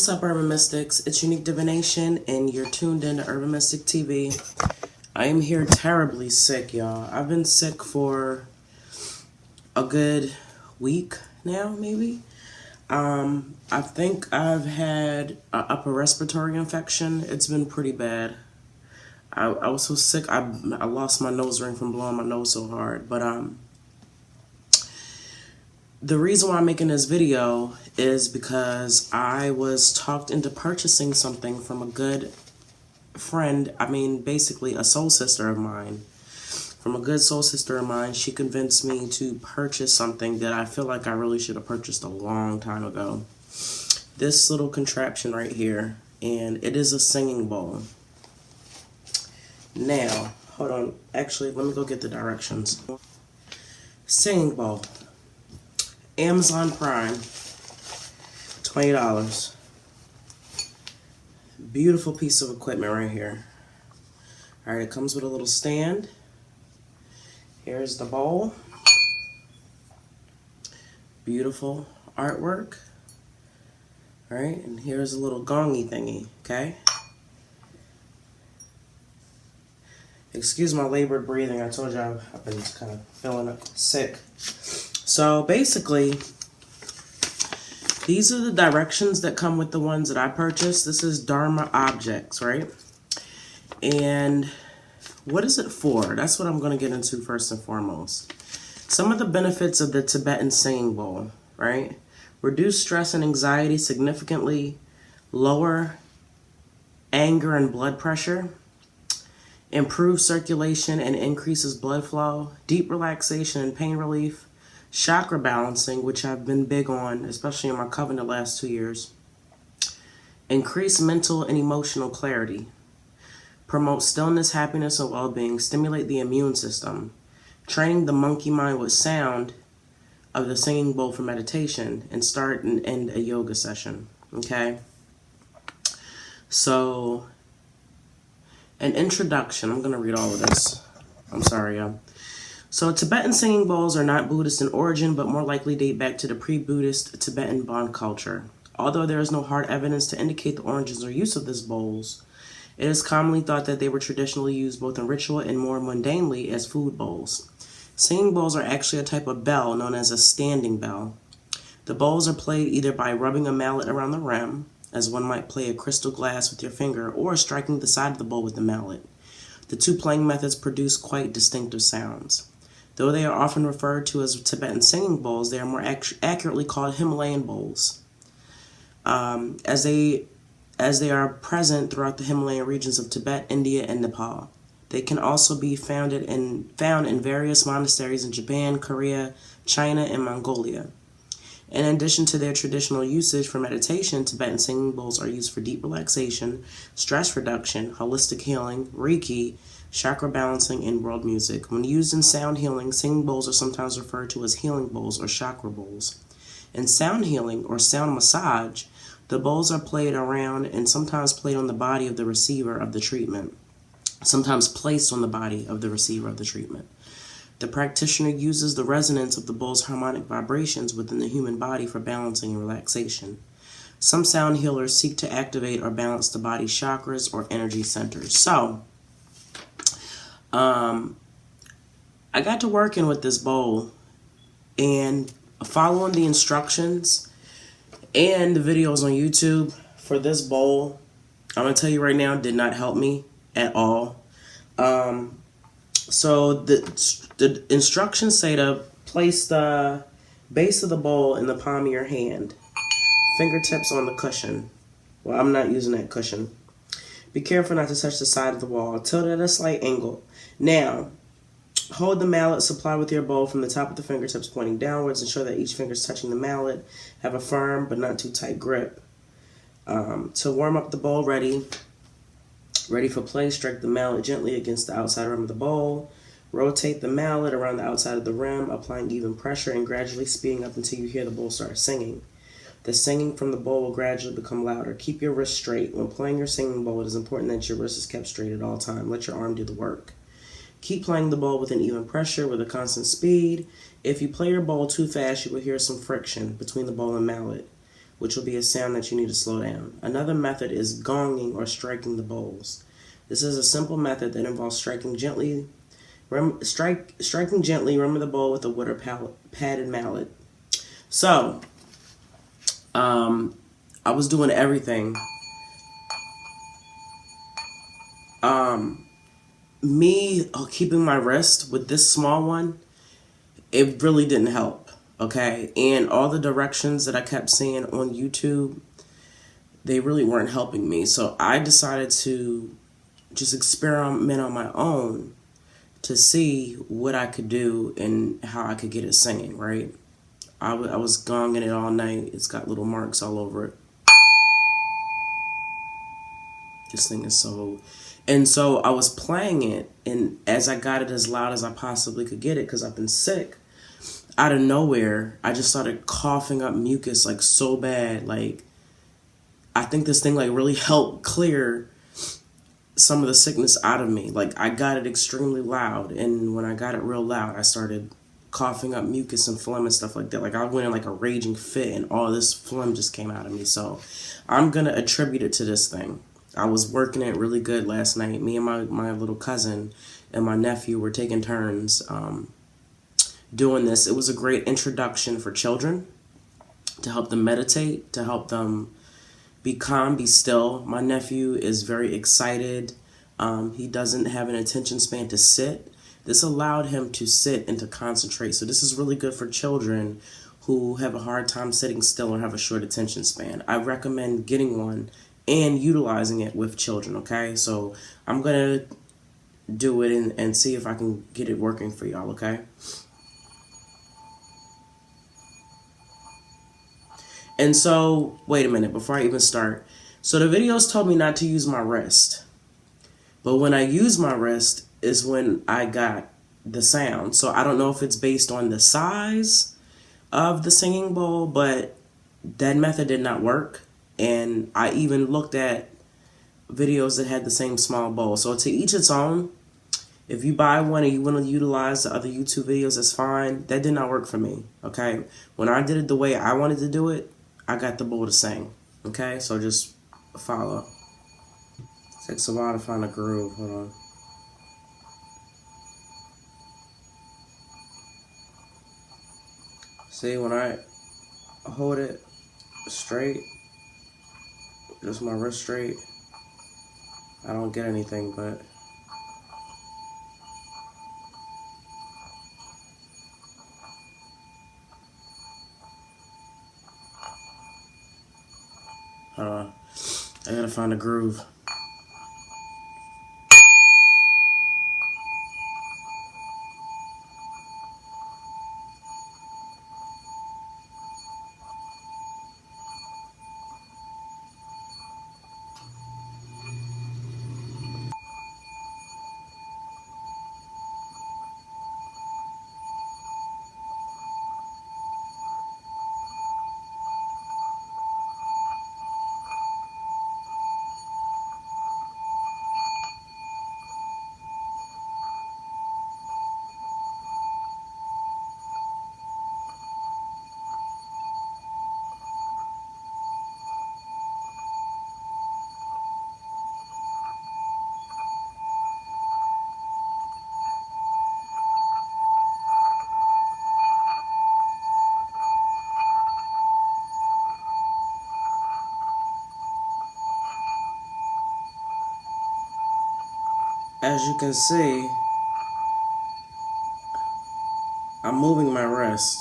What's up, Urban Mystics? It's Unique Divination, and you're tuned in to Urban Mystik TV. I am here terribly sick, y'all. I've been sick for a good week now, maybe. I think I've had an upper respiratory infection. It's been pretty bad. I was so sick, I lost my nose ring from blowing my nose so hard. But the reason why I'm making this video is because I was talked into purchasing something from a good friend. I mean, basically a soul sister of mine. From a good soul sister of mine, she convinced me to purchase something that I feel like I really should have purchased a long time ago. This little contraption right here, and it is a singing bowl. Now, hold on. Actually, let me go get the directions. Singing bowl. Amazon Prime, $20. Beautiful piece of equipment right here. All right, it comes with a little stand. Here's the bowl. Beautiful artwork. All right, and here's a little gongy thingy, okay? Excuse my labored breathing. I told you I've been kind of feeling sick. So basically, these are the directions that come with the ones that I purchased. This is Dharma Objects, right? And what is it for? That's what I'm going to get into first and foremost. Some of the benefits of the Tibetan singing bowl, right? Reduce stress and anxiety significantly, lower anger and blood pressure, improve circulation and increases blood flow, deep relaxation and pain relief, chakra balancing, which I've been big on, especially in my coven the last 2 years. Increase mental and emotional clarity. Promote stillness, happiness, and well-being. Stimulate the immune system. Training the monkey mind with sound of the singing bowl for meditation. And start and end a yoga session. Okay? So, an introduction. I'm going to read all of this. I'm sorry, y'all. So Tibetan singing bowls are not Buddhist in origin, but more likely date back to the pre-Buddhist Tibetan Bon culture. Although there is no hard evidence to indicate the origins or use of these bowls, it is commonly thought that they were traditionally used both in ritual and more mundanely as food bowls. Singing bowls are actually a type of bell known as a standing bell. The bowls are played either by rubbing a mallet around the rim, as one might play a crystal glass with your finger, or striking the side of the bowl with the mallet. The two playing methods produce quite distinctive sounds. Though they are often referred to as Tibetan singing bowls, they are more accurately called Himalayan bowls, as they are present throughout the Himalayan regions of Tibet, India, and Nepal. They can also be found in various monasteries in Japan, Korea, China, and Mongolia. In addition to their traditional usage for meditation, Tibetan singing bowls are used for deep relaxation, stress reduction, holistic healing, Reiki, chakra balancing, and world music. When used in sound healing, singing bowls are sometimes referred to as healing bowls or chakra bowls. In sound healing or sound massage, the bowls are played around and sometimes played on the body of the receiver of the treatment. Sometimes placed on the body of the receiver of the treatment. The practitioner uses the resonance of the bowl's harmonic vibrations within the human body for balancing and relaxation. Some sound healers seek to activate or balance the body's chakras or energy centers. So, I got to working with this bowl, and following the instructions and the videos on YouTube for this bowl, I'm going to tell you right now, did not help me at all. So the instructions say to place the base of the bowl in the palm of your hand, fingertips on the cushion. Well, I'm not using that cushion. Be careful not to touch the side of the wall. Tilt at a slight angle. Now, hold the mallet supplied with your bowl from the top of the fingertips pointing downwards. Ensure that each finger is touching the mallet. Have a firm but not too tight grip. To warm up the bowl, ready for play, strike the mallet gently against the outside rim of the bowl. Rotate the mallet around the outside of the rim, applying even pressure and gradually speeding up until you hear the bowl start singing. The singing from the bowl will gradually become louder. Keep your wrist straight. When playing your singing bowl, it is important that your wrist is kept straight at all times. Let your arm do the work. Keep playing the bowl with an even pressure with a constant speed. If you play your bowl too fast, you will hear some friction between the bowl and mallet. which will be a sound that you need to slow down. Another method is gonging or striking the bowls. This is a simple method that involves striking gently. Striking gently, remember the bowl with a wood or padded mallet. So, I was doing everything. Me keeping my wrist with this small one, it really didn't help, okay? And all the directions that I kept seeing on YouTube, they really weren't helping me. So I decided to just experiment on my own to see what I could do and how I could get it singing, right? I was gonging it all night. It's got little marks all over it. This thing is so... And so I was playing it, and as I got it as loud as I possibly could get it, because I've been sick, out of nowhere, I just started coughing up mucus like so bad. Like, I think this thing like really helped clear some of the sickness out of me. Like, I got it extremely loud, and when I got it real loud, I started coughing up mucus and phlegm and stuff like that. Like, I went in like a raging fit, and all this phlegm just came out of me. So I'm gonna attribute it to this thing. I was working it really good last night. Me and my little cousin and my nephew were taking turns doing this. It was a great introduction for children to help them meditate, to help them be calm, be still. My nephew is very excited. He doesn't have an attention span to sit. This allowed him to sit and to concentrate. So this is really good for children who have a hard time sitting still or have a short attention span. I recommend getting one and utilizing it with children, okay? So I'm gonna do it and see if I can get it working for y'all, okay? And so, wait a minute, before I even start. So the videos told me not to use my wrist. But when I use my wrist is when I got the sound. So I don't know if it's based on the size of the singing bowl, but that method did not work. And I even looked at videos that had the same small bowl. So to each its own. If you buy one and you want to utilize the other YouTube videos, that's fine. That did not work for me, okay? When I did it the way I wanted to do it, I got the bowl to sing, okay? So just follow. It takes a while to find a groove. Hold on. See, when I hold it straight, just my wrist straight, I don't get anything, but hold on. I gotta find a groove. As you can see, I'm moving my wrist.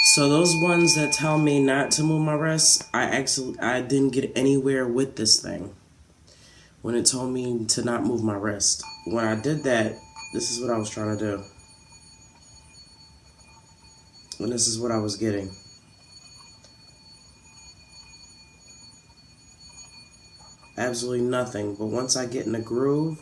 So those ones that tell me not to move my wrist, I didn't get anywhere with this thing when it told me to not move my wrist. When I did that, this is what I was trying to do. And this is what I was getting. Absolutely nothing. But once I get in the groove,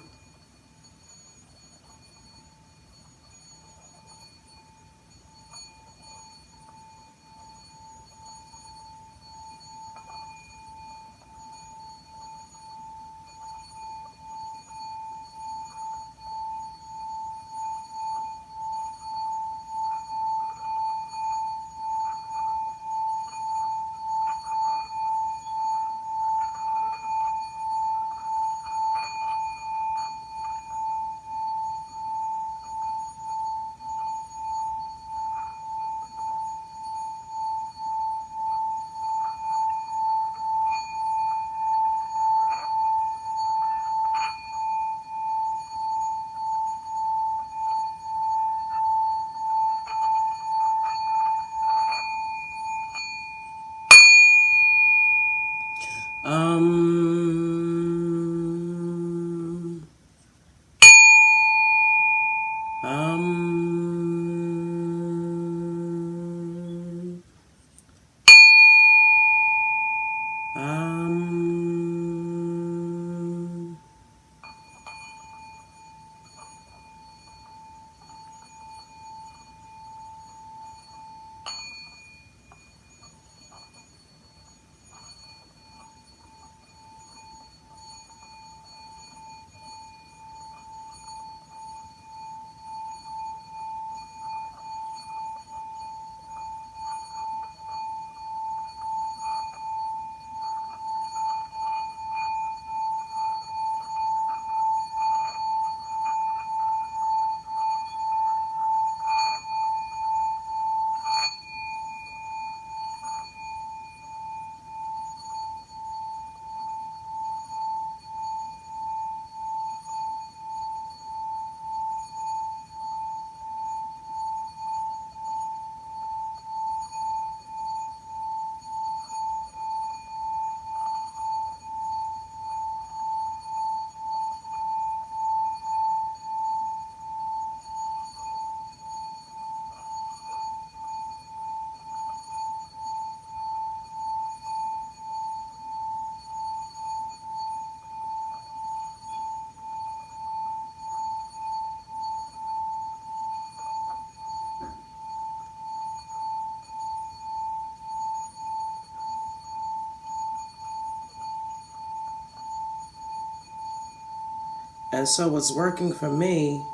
And so what's working for me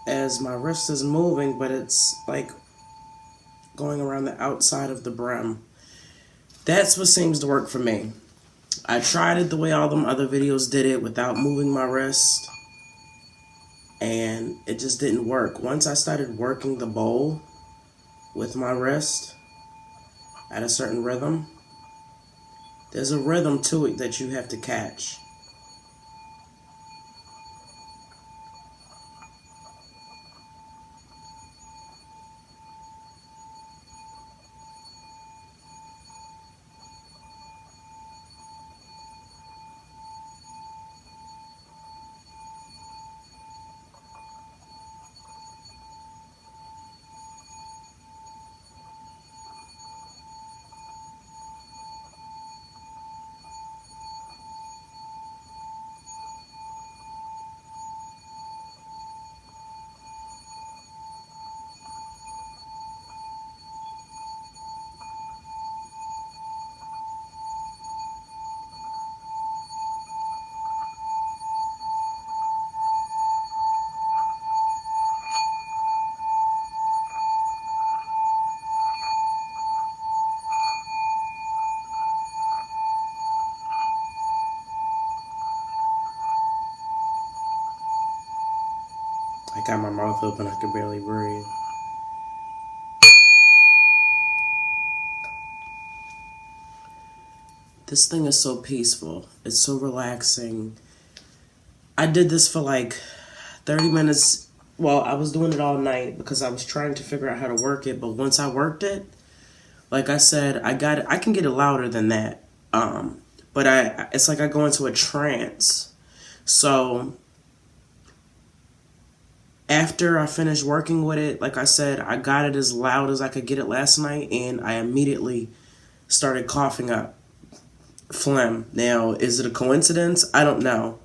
is my wrist is moving, but it's like going around the outside of the brim. That's what seems to work for me. I tried it the way all them other videos did it without moving my wrist, and it just didn't work. Once I started working the bowl with my wrist at a certain rhythm, there's a rhythm to it that you have to catch. I got my mouth open, I could barely breathe. This thing is so peaceful. It's so relaxing. I did this for like 30 minutes. Well, I was doing it all night because I was trying to figure out how to work it. But once I worked it, like I said, I got it. I can get it louder than that. But it's like I go into a trance. So after I finished working with it, like I said, I got it as loud as I could get it last night, and I immediately started coughing up phlegm. Now, is it a coincidence? I don't know.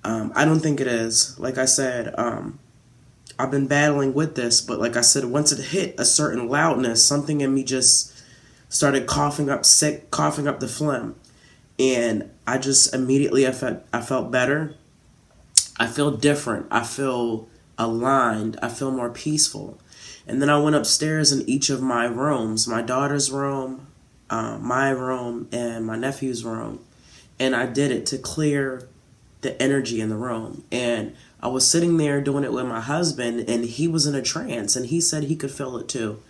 I don't think it is. Like I said, I've been battling with this, but like I said, once it hit a certain loudness, something in me just started coughing up the phlegm. And I just immediately, I felt better. I feel different. I feel aligned. I feel more peaceful. And then I went upstairs in each of my rooms, my daughter's room, my room, and my nephew's room. And I did it to clear the energy in the room. And I was sitting there doing it with my husband, and he was in a trance, and he said he could feel it too.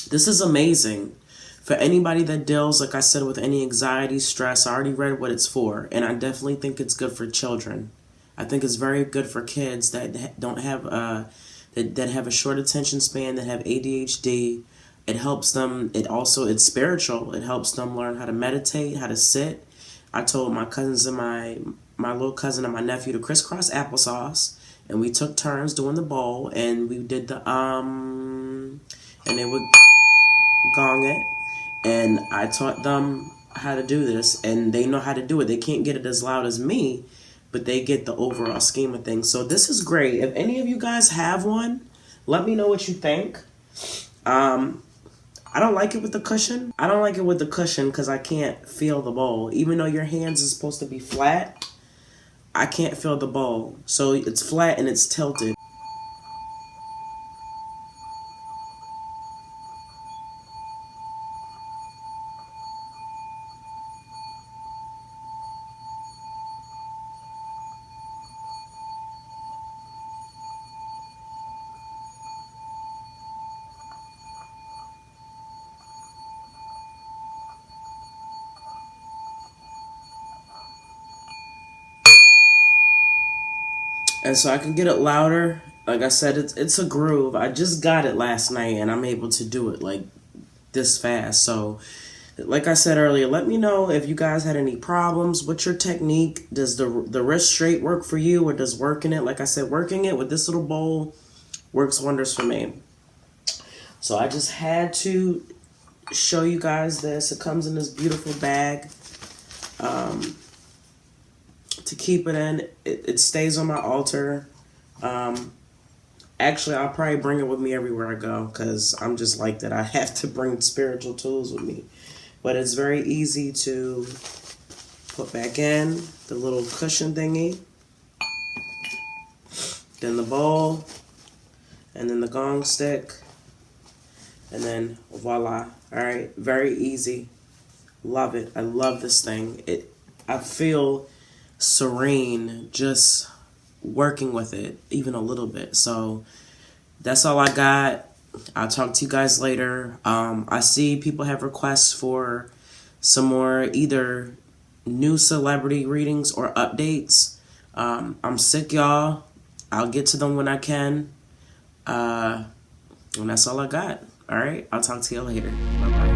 This is amazing. For anybody that deals, like I said, with any anxiety, stress, I already read what it's for, and I definitely think it's good for children. I think it's very good for kids that don't have that have a short attention span, that have ADHD. It helps them. It's spiritual. It helps them learn how to meditate, how to sit. I told my cousins and my little cousin and my nephew to crisscross applesauce and we took turns doing the bowl, and we did the and they would gong it, and I taught them how to do this, and they know how to do it. They can't get it as loud as me, but they get the overall scheme of things. So this is great. If any of you guys have one, let me know what you think. I don't like it with the cushion. I don't like it with the cushion because I can't feel the bowl. Even though your hands is supposed to be flat, I can't feel the bowl. So it's flat and it's tilted. And so I can get it louder. Like I said, it's a groove. I just got it last night and I'm able to do it like this fast. So like I said earlier, let me know if you guys had any problems. What's your technique? Does the wrist straight work for you, or does working it? Like I said, working it with this little bowl works wonders for me. So I just had to show you guys this. It comes in this beautiful bag. To keep it in, it stays on my altar. Actually, I'll probably bring it with me everywhere I go because I'm just like that. I have to bring spiritual tools with me. But it's very easy to put back in the little cushion thingy, then the bowl, and then the gong stick, and then voila. All right, very easy. Love it. I love this thing. I feel serene just working with it even a little bit. So that's all I got. I'll talk to you guys later. I see people have requests for some more either new celebrity readings or updates. I'm sick, y'all. I'll get to them when I can. And that's all I got. All right, I'll talk to you later. Bye-bye.